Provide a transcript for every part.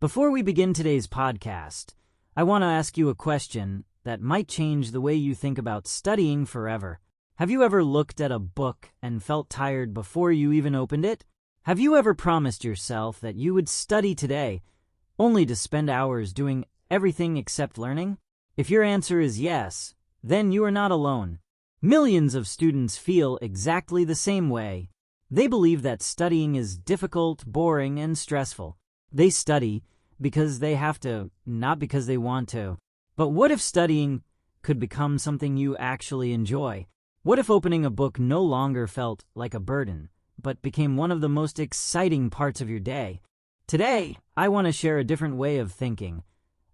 Before we begin today's podcast, I want to ask you a question that might change the way you think about studying forever. Have you ever looked at a book and felt tired before you even opened it? Have you ever promised yourself that you would study today, only to spend hours doing everything except learning? If your answer is yes, then you are not alone. Millions of students feel exactly the same way. They believe that studying is difficult, boring, and stressful. They study because they have to, not because they want to. But what if studying could become something you actually enjoy? What if opening a book no longer felt like a burden, but became one of the most exciting parts of your day? Today, I want to share a different way of thinking,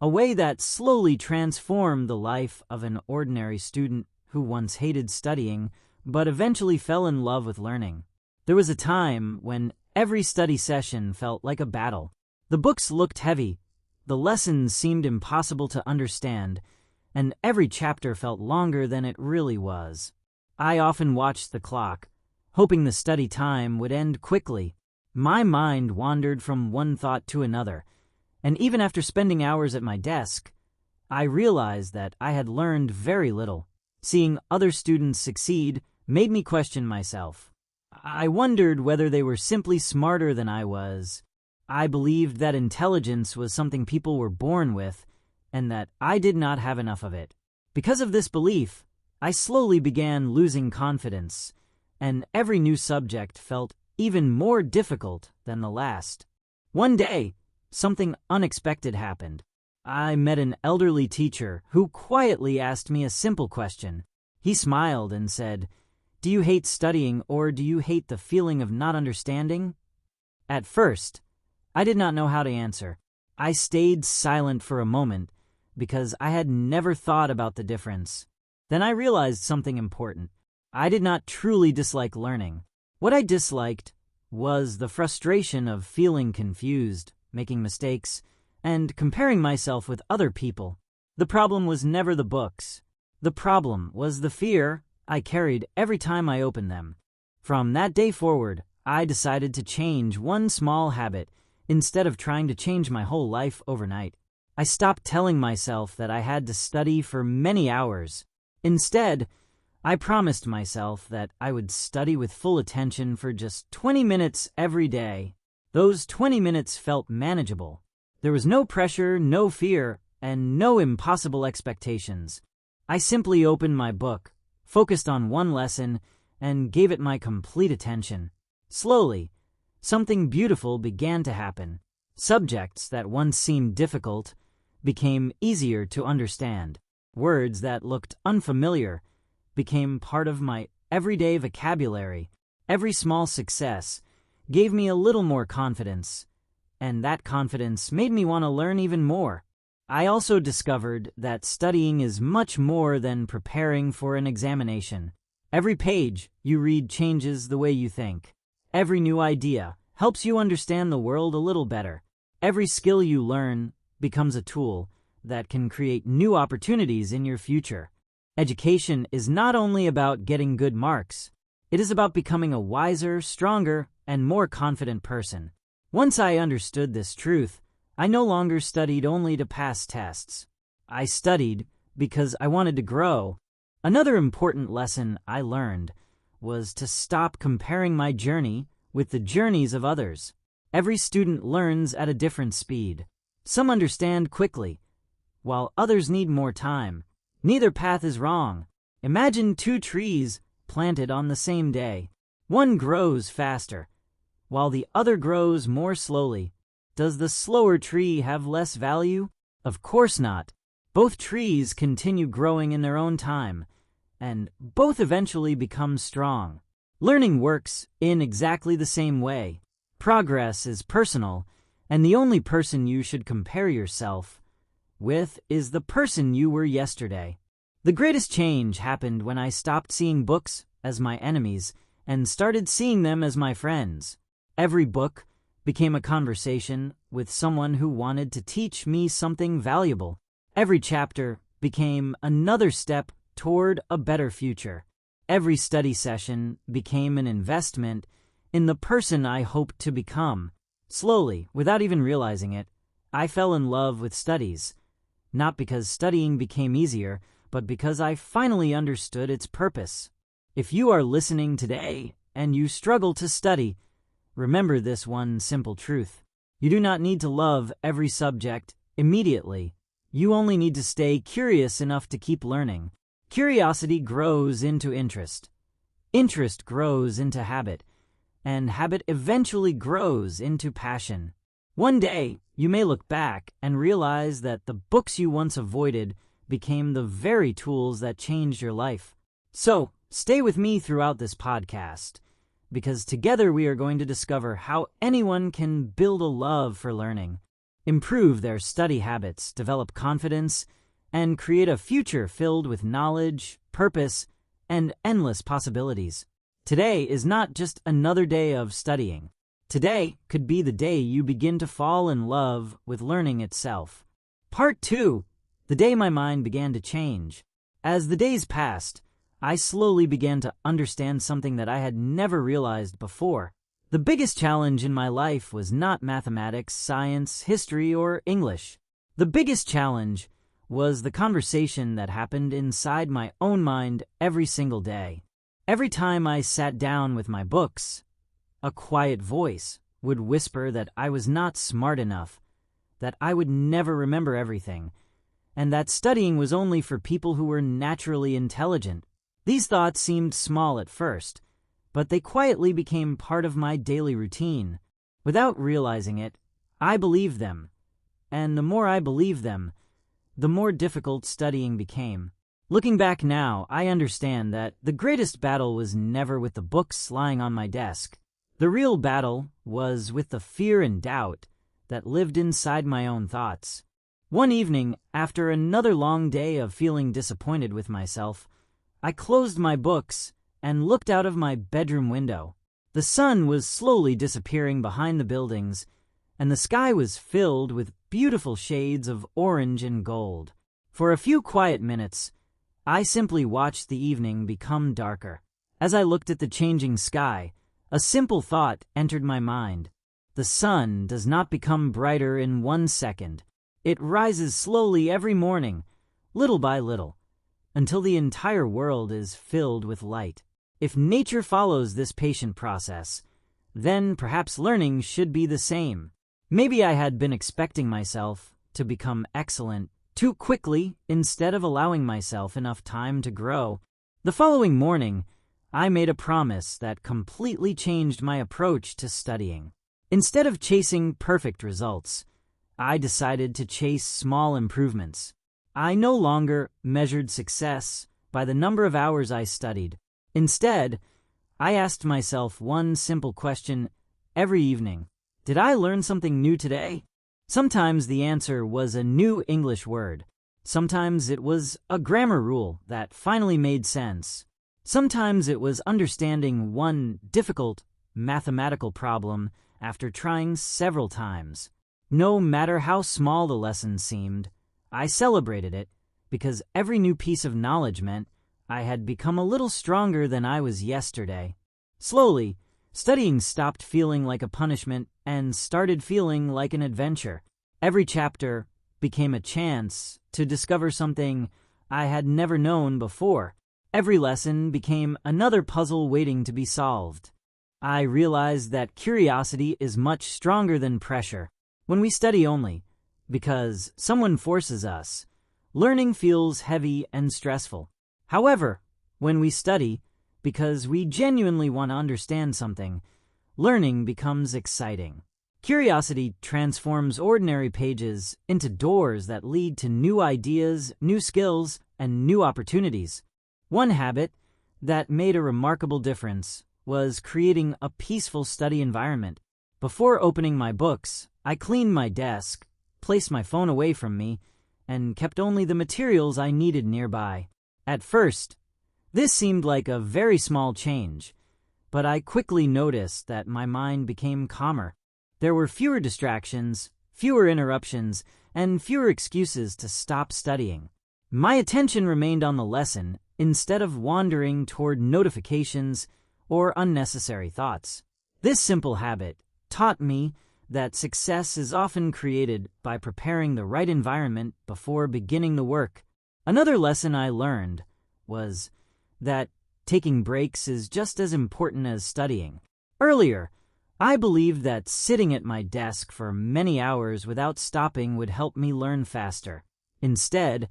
a way that slowly transformed the life of an ordinary student who once hated studying, but eventually fell in love with learning. There was a time when every study session felt like a battle. The books looked heavy, the lessons seemed impossible to understand, and every chapter felt longer than it really was. I often watched the clock, hoping the study time would end quickly. My mind wandered from one thought to another, and even after spending hours at my desk, I realized that I had learned very little. Seeing other students succeed made me question myself. I wondered whether they were simply smarter than I was. I believed that intelligence was something people were born with, and that I did not have enough of it. Because of this belief, I slowly began losing confidence, and every new subject felt even more difficult than the last. One day, something unexpected happened. I met an elderly teacher who quietly asked me a simple question. He smiled and said, "Do you hate studying, or do you hate the feeling of not understanding?" At first, I did not know how to answer. I stayed silent for a moment because I had never thought about the difference. Then I realized something important. I did not truly dislike learning. What I disliked was the frustration of feeling confused, making mistakes, and comparing myself with other people. The problem was never the books. The problem was the fear I carried every time I opened them. From that day forward, I decided to change one small habit instead of trying to change my whole life overnight. I stopped telling myself that I had to study for many hours. Instead, I promised myself that I would study with full attention for just 20 minutes every day. Those 20 minutes felt manageable. There was no pressure, no fear, and no impossible expectations. I simply opened my book, focused on one lesson, and gave it my complete attention. Slowly, something beautiful began to happen. Subjects that once seemed difficult became easier to understand. Words that looked unfamiliar became part of my everyday vocabulary. Every small success gave me a little more confidence, and that confidence made me want to learn even more. I also discovered that studying is much more than preparing for an examination. Every page you read changes the way you think. Every new idea helps you understand the world a little better. Every skill you learn becomes a tool that can create new opportunities in your future. Education is not only about getting good marks, it is about becoming a wiser, stronger, and more confident person. Once I understood this truth, I no longer studied only to pass tests. I studied because I wanted to grow. Another important lesson I learned was to stop comparing my journey with the journeys of others. Every student learns at a different speed. Some understand quickly, while others need more time. Neither path is wrong. Imagine two trees planted on the same day. One grows faster, while the other grows more slowly. Does the slower tree have less value? Of course not. Both trees continue growing in their own time, and both eventually become strong. Learning works in exactly the same way. Progress is personal, and the only person you should compare yourself with is the person you were yesterday. The greatest change happened when I stopped seeing books as my enemies and started seeing them as my friends. Every book became a conversation with someone who wanted to teach me something valuable. Every chapter became another step toward a better future. Every study session became an investment in the person I hoped to become. Slowly, without even realizing it, I fell in love with studies, not because studying became easier, but because I finally understood its purpose. If you are listening today and you struggle to study, remember this one simple truth. You do not need to love every subject immediately. You only need to stay curious enough to keep learning. Curiosity grows into interest. Interest grows into habit, and habit eventually grows into passion. One day, you may look back and realize that the books you once avoided became the very tools that changed your life. So, stay with me throughout this podcast, because together we are going to discover how anyone can build a love for learning, improve their study habits, develop confidence, and create a future filled with knowledge, purpose, and endless possibilities. Today is not just another day of studying. Today could be the day you begin to fall in love with learning itself. Part 2. The day my mind began to change. As the days passed, I slowly began to understand something that I had never realized before. The biggest challenge in my life was not mathematics, science, history, or English. The biggest challenge was the conversation that happened inside my own mind every single day. Every time I sat down with my books, a quiet voice would whisper that I was not smart enough, that I would never remember everything, and that studying was only for people who were naturally intelligent. These thoughts seemed small at first, but they quietly became part of my daily routine. Without realizing it, I believed them, and the more I believed them, the more difficult studying became. Looking back now, I understand that the greatest battle was never with the books lying on my desk. The real battle was with the fear and doubt that lived inside my own thoughts. One evening, after another long day of feeling disappointed with myself, I closed my books and looked out of my bedroom window. The sun was slowly disappearing behind the buildings, and the sky was filled with beautiful shades of orange and gold. For a few quiet minutes, I simply watched the evening become darker. As I looked at the changing sky, a simple thought entered my mind. The sun does not become brighter in 1 second. It rises slowly every morning, little by little, until the entire world is filled with light. If nature follows this patient process, then perhaps learning should be the same. Maybe I had been expecting myself to become excellent too quickly instead of allowing myself enough time to grow. The following morning, I made a promise that completely changed my approach to studying. Instead of chasing perfect results, I decided to chase small improvements. I no longer measured success by the number of hours I studied. Instead, I asked myself one simple question every evening. Did I learn something new today? Sometimes the answer was a new English word. Sometimes it was a grammar rule that finally made sense. Sometimes it was understanding one difficult mathematical problem after trying several times. No matter how small the lesson seemed, I celebrated it because every new piece of knowledge meant I had become a little stronger than I was yesterday. Slowly, studying stopped feeling like a punishment and started feeling like an adventure. Every chapter became a chance to discover something I had never known before. Every lesson became another puzzle waiting to be solved. I realized that curiosity is much stronger than pressure. When we study only because someone forces us, learning feels heavy and stressful. However, when we study because we genuinely want to understand something, learning becomes exciting. Curiosity transforms ordinary pages into doors that lead to new ideas, new skills, and new opportunities. One habit that made a remarkable difference was creating a peaceful study environment. Before opening my books, I cleaned my desk, placed my phone away from me, and kept only the materials I needed nearby. At first, this seemed like a very small change, but I quickly noticed that my mind became calmer. There were fewer distractions, fewer interruptions, and fewer excuses to stop studying. My attention remained on the lesson instead of wandering toward notifications or unnecessary thoughts. This simple habit taught me that success is often created by preparing the right environment before beginning the work. Another lesson I learned was that taking breaks is just as important as studying. Earlier, I believed that sitting at my desk for many hours without stopping would help me learn faster. Instead,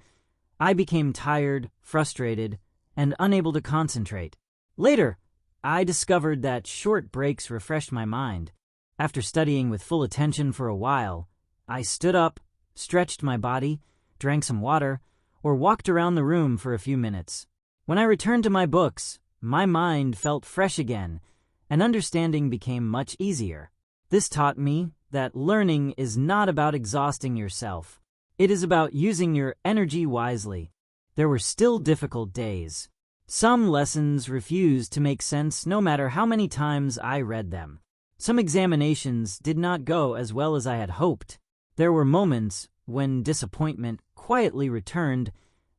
I became tired, frustrated, and unable to concentrate. Later, I discovered that short breaks refreshed my mind. After studying with full attention for a while, I stood up, stretched my body, drank some water, or walked around the room for a few minutes. When I returned to my books, my mind felt fresh again, and understanding became much easier. This taught me that learning is not about exhausting yourself. It is about using your energy wisely. There were still difficult days. Some lessons refused to make sense no matter how many times I read them. Some examinations did not go as well as I had hoped. There were moments when disappointment quietly returned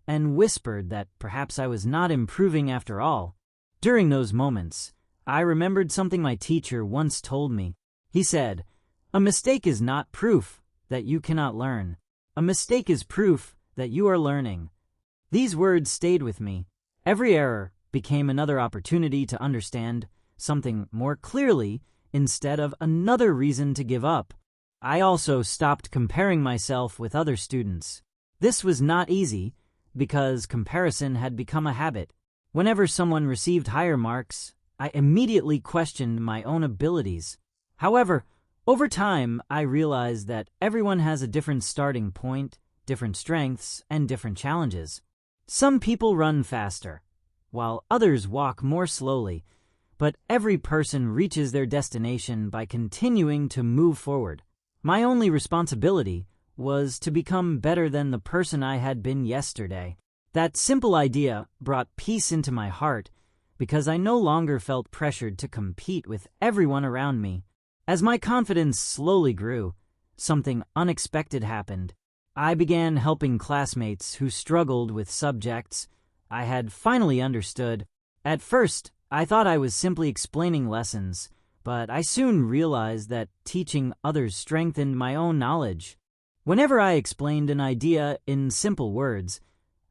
and whispered that perhaps I was not improving after all. During those moments, I remembered something my teacher once told me. He said, "A mistake is not proof that you cannot learn. A mistake is proof that you are learning." These words stayed with me. Every error became another opportunity to understand something more clearly instead of another reason to give up. I also stopped comparing myself with other students. This was not easy because comparison had become a habit. Whenever someone received higher marks, I immediately questioned my own abilities. However, over time, I realized that everyone has a different starting point, different strengths, and different challenges. Some people run faster, while others walk more slowly, but every person reaches their destination by continuing to move forward. My only responsibility was to become better than the person I had been yesterday. That simple idea brought peace into my heart because I no longer felt pressured to compete with everyone around me. As my confidence slowly grew, something unexpected happened. I began helping classmates who struggled with subjects I had finally understood. At first, I thought I was simply explaining lessons, but I soon realized that teaching others strengthened my own knowledge. Whenever I explained an idea in simple words,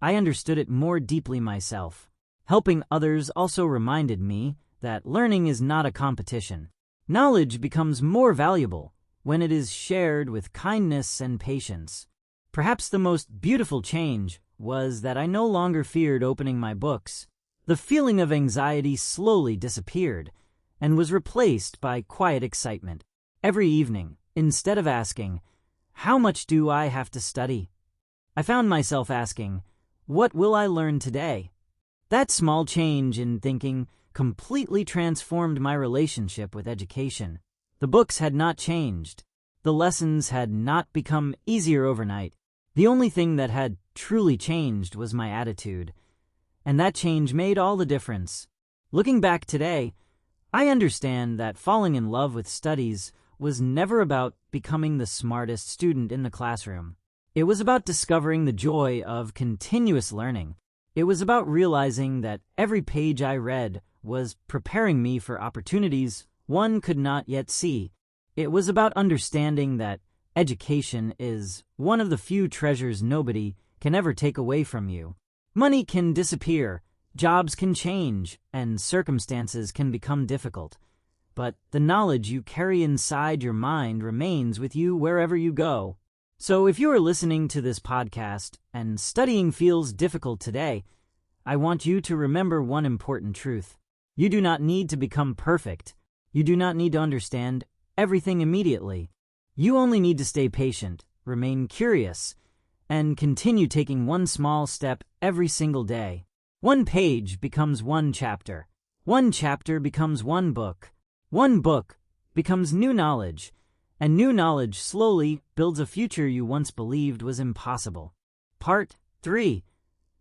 I understood it more deeply myself. Helping others also reminded me that learning is not a competition. Knowledge becomes more valuable when it is shared with kindness and patience. Perhaps the most beautiful change was that I no longer feared opening my books. The feeling of anxiety slowly disappeared and was replaced by quiet excitement. Every evening, instead of asking, "How much do I have to study?" I found myself asking, "What will I learn today?" That small change in thinking completely transformed my relationship with education. The books had not changed. The lessons had not become easier overnight. The only thing that had truly changed was my attitude, and that change made all the difference. Looking back today, I understand that falling in love with studies was never about becoming the smartest student in the classroom. It was about discovering the joy of continuous learning. It was about realizing that every page I read was preparing me for opportunities one could not yet see. It was about understanding that education is one of the few treasures nobody can ever take away from you. Money can disappear, jobs can change, and circumstances can become difficult. But the knowledge you carry inside your mind remains with you wherever you go. So if you are listening to this podcast and studying feels difficult today, I want you to remember one important truth. You do not need to become perfect. You do not need to understand everything immediately. You only need to stay patient, remain curious, and continue taking one small step every single day. One page becomes one chapter. One chapter becomes one book. One book becomes new knowledge, and new knowledge slowly builds a future you once believed was impossible. Part 3.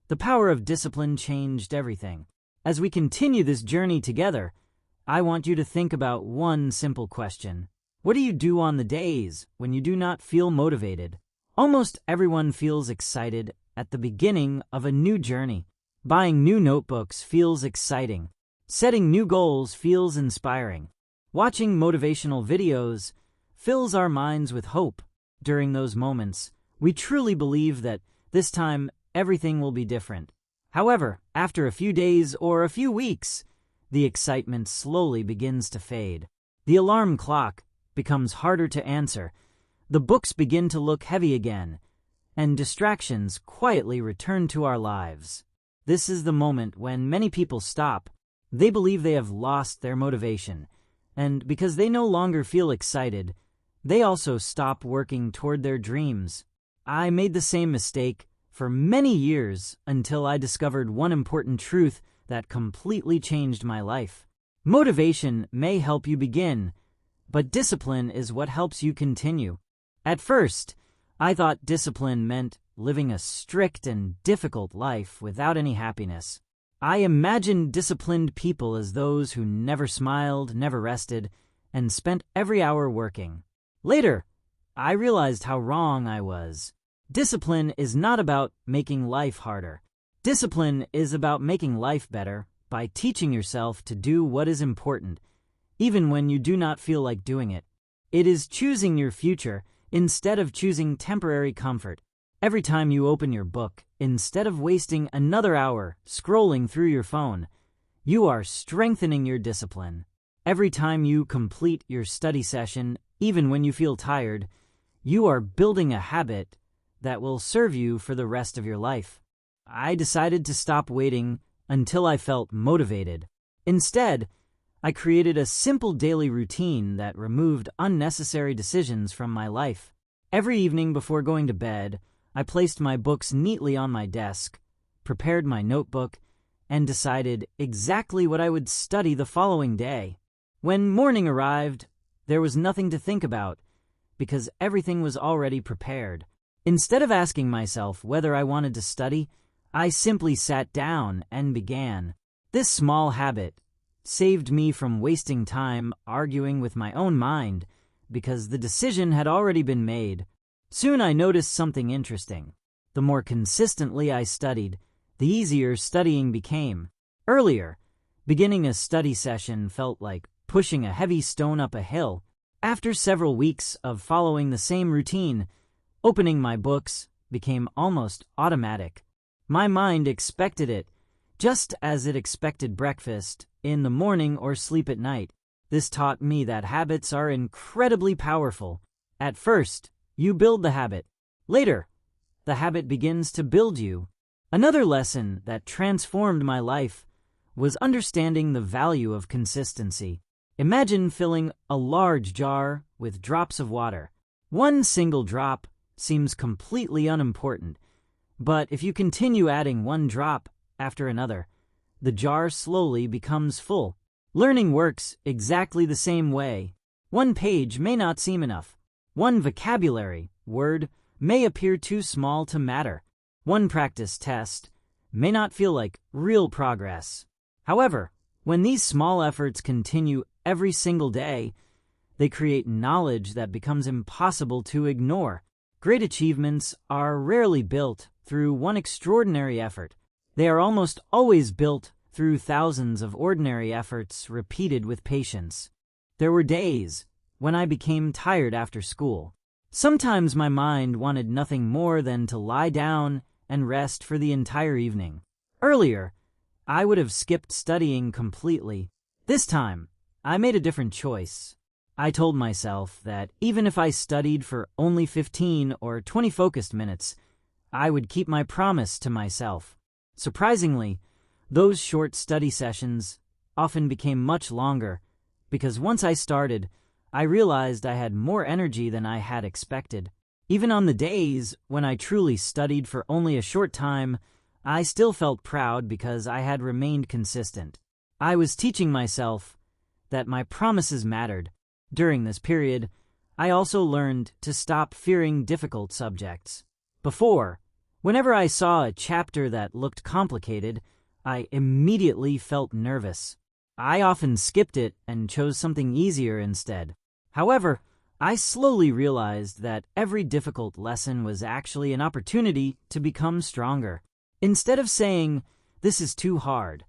The power of discipline changed everything. As we continue this journey together, I want you to think about one simple question. What do you do on the days when you do not feel motivated? Almost everyone feels excited at the beginning of a new journey. Buying new notebooks feels exciting. Setting new goals feels inspiring. Watching motivational videos fills our minds with hope. During those moments, we truly believe that this time everything will be different. However, after a few days or a few weeks, the excitement slowly begins to fade. The alarm clock becomes harder to answer, the books begin to look heavy again, and distractions quietly return to our lives. This is the moment when many people stop. They believe they have lost their motivation, and because they no longer feel excited, they also stop working toward their dreams. I made the same mistake for many years until I discovered one important truth that completely changed my life. Motivation may help you begin, but discipline is what helps you continue. At first, I thought discipline meant living a strict and difficult life without any happiness. I imagined disciplined people as those who never smiled, never rested, and spent every hour working. Later, I realized how wrong I was. Discipline is not about making life harder. Discipline is about making life better by teaching yourself to do what is important, even when you do not feel like doing it. It is choosing your future instead of choosing temporary comfort. Every time you open your book, instead of wasting another hour scrolling through your phone, you are strengthening your discipline. Every time you complete your study session, even when you feel tired, you are building a habit that will serve you for the rest of your life. I decided to stop waiting until I felt motivated. Instead, I created a simple daily routine that removed unnecessary decisions from my life. Every evening before going to bed, I placed my books neatly on my desk, prepared my notebook, and decided exactly what I would study the following day. When morning arrived, there was nothing to think about because everything was already prepared. Instead of asking myself whether I wanted to study, I simply sat down and began. This small habit saved me from wasting time arguing with my own mind because the decision had already been made. Soon I noticed something interesting. The more consistently I studied, the easier studying became. Earlier, beginning a study session felt like pushing a heavy stone up a hill. After several weeks of following the same routine, opening my books became almost automatic. My mind expected it, just as it expected breakfast in the morning or sleep at night. This taught me that habits are incredibly powerful. At first, you build the habit. Later, the habit begins to build you. Another lesson that transformed my life was understanding the value of consistency. Imagine filling a large jar with drops of water. One single drop seems completely unimportant, but if you continue adding one drop after another, the jar slowly becomes full. Learning works exactly the same way. One page may not seem enough. One vocabulary word may appear too small to matter. One practice test may not feel like real progress. However, when these small efforts continue every single day, they create knowledge that becomes impossible to ignore. Great achievements are rarely built through one extraordinary effort. They are almost always built through thousands of ordinary efforts repeated with patience. There were days when I became tired after school. Sometimes my mind wanted nothing more than to lie down and rest for the entire evening. Earlier, I would have skipped studying completely. This time, I made a different choice. I told myself that even if I studied for only 15 or 20 focused minutes, I would keep my promise to myself. Surprisingly, those short study sessions often became much longer because once I started, I realized I had more energy than I had expected. Even on the days when I truly studied for only a short time, I still felt proud because I had remained consistent. I was teaching myself that my promises mattered. During this period, I also learned to stop fearing difficult subjects. Before, whenever I saw a chapter that looked complicated, I immediately felt nervous. I often skipped it and chose something easier instead. However, I slowly realized that every difficult lesson was actually an opportunity to become stronger. Instead of saying, "This is too hard,"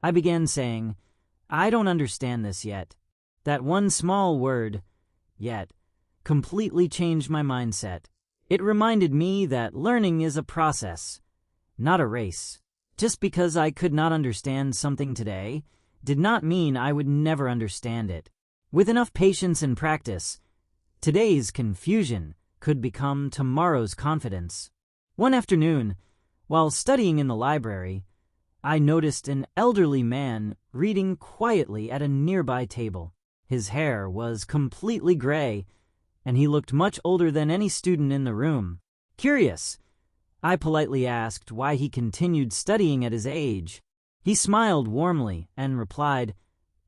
I began saying, "I don't understand this yet." That one small word, "yet," completely changed my mindset. It reminded me that learning is a process, not a race. Just because I could not understand something today did not mean I would never understand it. With enough patience and practice, today's confusion could become tomorrow's confidence. One afternoon, while studying in the library, I noticed an elderly man reading quietly at a nearby table. His hair was completely gray, and he looked much older than any student in the room. Curious, I politely asked why he continued studying at his age. He smiled warmly and replied,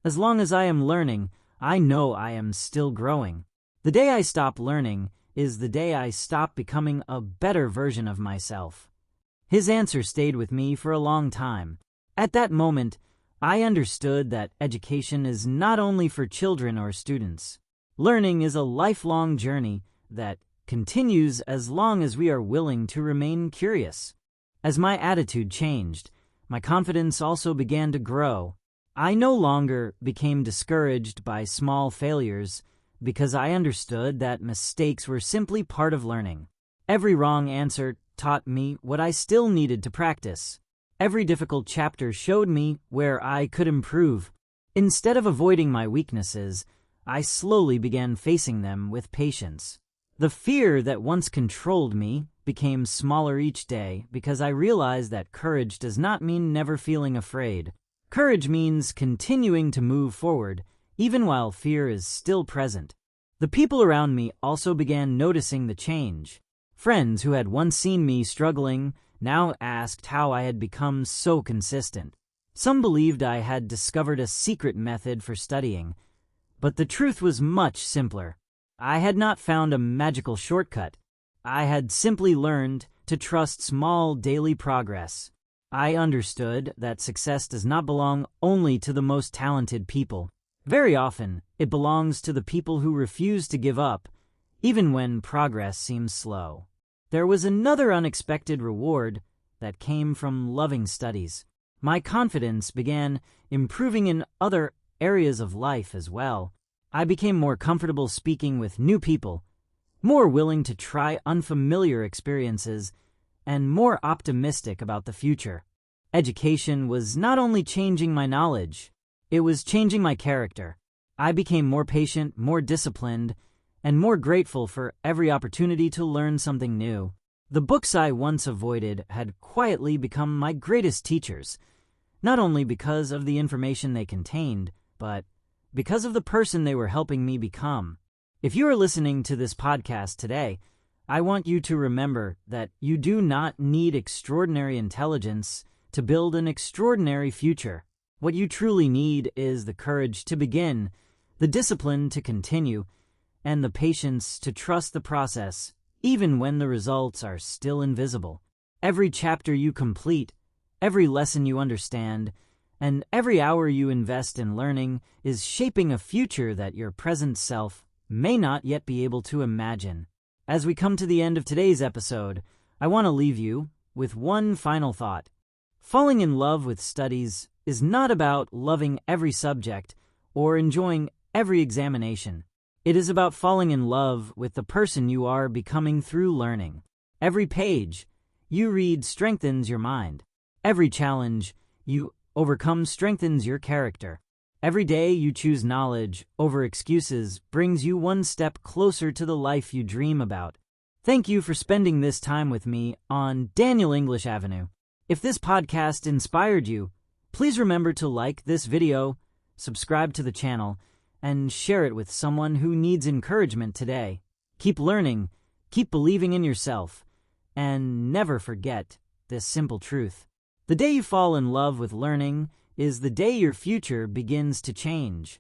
"As long as I am learning, I know I am still growing. The day I stop learning is the day I stop becoming a better version of myself." His answer stayed with me for a long time. At that moment, I understood that education is not only for children or students. Learning is a lifelong journey that continues as long as we are willing to remain curious. As my attitude changed, my confidence also began to grow. I no longer became discouraged by small failures because I understood that mistakes were simply part of learning. Every wrong answer taught me what I still needed to practice. Every difficult chapter showed me where I could improve. Instead of avoiding my weaknesses, I slowly began facing them with patience. The fear that once controlled me became smaller each day because I realized that courage does not mean never feeling afraid. Courage means continuing to move forward, even while fear is still present. The people around me also began noticing the change. Friends who had once seen me struggling now asked how I had become so consistent. Some believed I had discovered a secret method for studying, but the truth was much simpler. I had not found a magical shortcut. I had simply learned to trust small daily progress. I understood that success does not belong only to the most talented people. Very often, it belongs to the people who refuse to give up, even when progress seems slow. There was another unexpected reward that came from loving studies. My confidence began improving in other areas of life as well. I became more comfortable speaking with new people, more willing to try unfamiliar experiences, and more optimistic about the future. Education was not only changing my knowledge, it was changing my character. I became more patient, more disciplined, and more grateful for every opportunity to learn something new. The books I once avoided had quietly become my greatest teachers, not only because of the information they contained, but because of the person they were helping me become. If you are listening to this podcast today, I want you to remember that you do not need extraordinary intelligence to build an extraordinary future. What you truly need is the courage to begin, the discipline to continue, and the patience to trust the process, even when the results are still invisible. Every chapter you complete, every lesson you understand, and every hour you invest in learning is shaping a future that your present self may not yet be able to imagine. As we come to the end of today's episode, I want to leave you with one final thought. Falling in love with studies is not about loving every subject or enjoying every examination. It is about falling in love with the person you are becoming through learning. Every page you read strengthens your mind. Every challenge you overcome strengthens your character. Every day you choose knowledge over excuses brings you one step closer to the life you dream about. Thank you for spending this time with me on Daniel English Avenue. If this podcast inspired you, please remember to like this video, subscribe to the channel, and share it with someone who needs encouragement today. Keep learning, keep believing in yourself, and never forget this simple truth. The day you fall in love with learning is the day your future begins to change.